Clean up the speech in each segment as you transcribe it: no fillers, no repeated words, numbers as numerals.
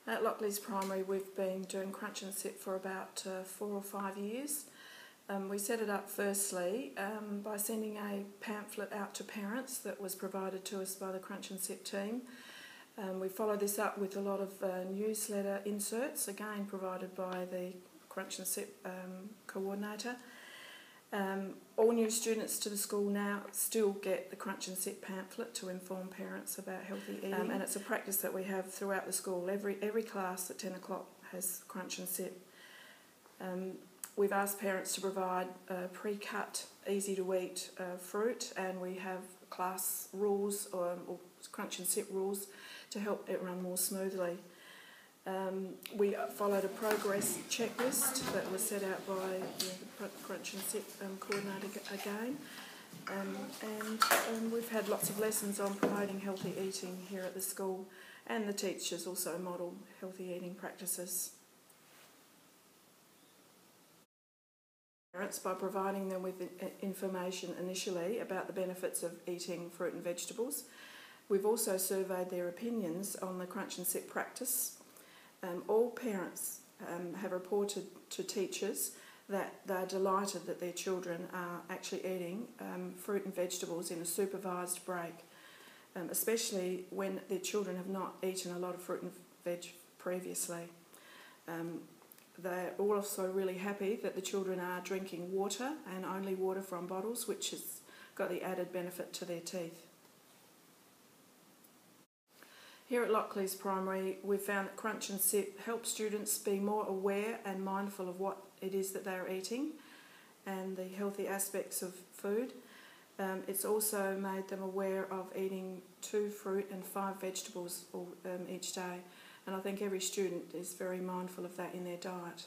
At Lockleys Primary we've been doing Crunch&Sip for about 4 or 5 years. We set it up firstly by sending a pamphlet out to parents that was provided to us by the Crunch&Sip team. We followed this up with a lot of newsletter inserts, again provided by the Crunch&Sip coordinator. All new students to the school now still get the Crunch&Sip pamphlet to inform parents about healthy eating, and it's a practice that we have throughout the school. Every class at 10 o'clock has Crunch&Sip. We've asked parents to provide pre-cut, easy-to-eat fruit, and we have class rules or Crunch&Sip rules to help it run more smoothly. We followed a progress checklist that was set out by the Crunch&Sip coordinator again, and we've had lots of lessons on promoting healthy eating here at the school, and the teachers also model healthy eating practices. Parents by providing them with information initially about the benefits of eating fruit and vegetables. We've also surveyed their opinions on the Crunch&Sip practice. All parents have reported to teachers that they're delighted that their children are actually eating fruit and vegetables in a supervised break, especially when their children have not eaten a lot of fruit and veg previously. They're also really happy that the children are drinking water, and only water from bottles, which has got the added benefit to their teeth. Here at Lockleys Primary, we've found that Crunch&Sip helps students be more aware and mindful of what it is that they're eating and the healthy aspects of food. It's also made them aware of eating 2 fruit and 5 vegetables each day, and I think every student is very mindful of that in their diet.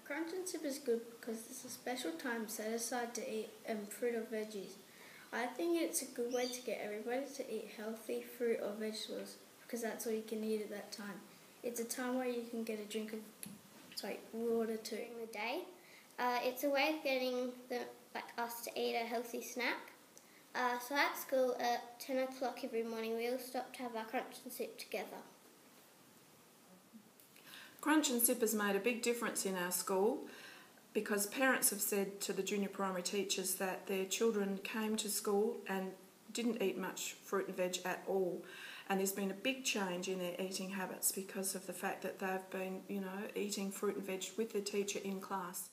Crunch&Sip is good because it's a special time set aside to eat fruit or veggies. I think it's a good way to get everybody to eat healthy fruit or vegetables because that's all you can eat at that time. It's a time where you can get a drink of water too. During the day, it's a way of getting us to eat a healthy snack. So at school at 10 o'clock every morning we all stop to have our Crunch&Sip together. Crunch&Sip has made a big difference in our school because parents have said to the junior primary teachers that their children came to school and didn't eat much fruit and veg at all, and there's been a big change in their eating habits because of the fact that they've been, eating fruit and veg with their teacher in class.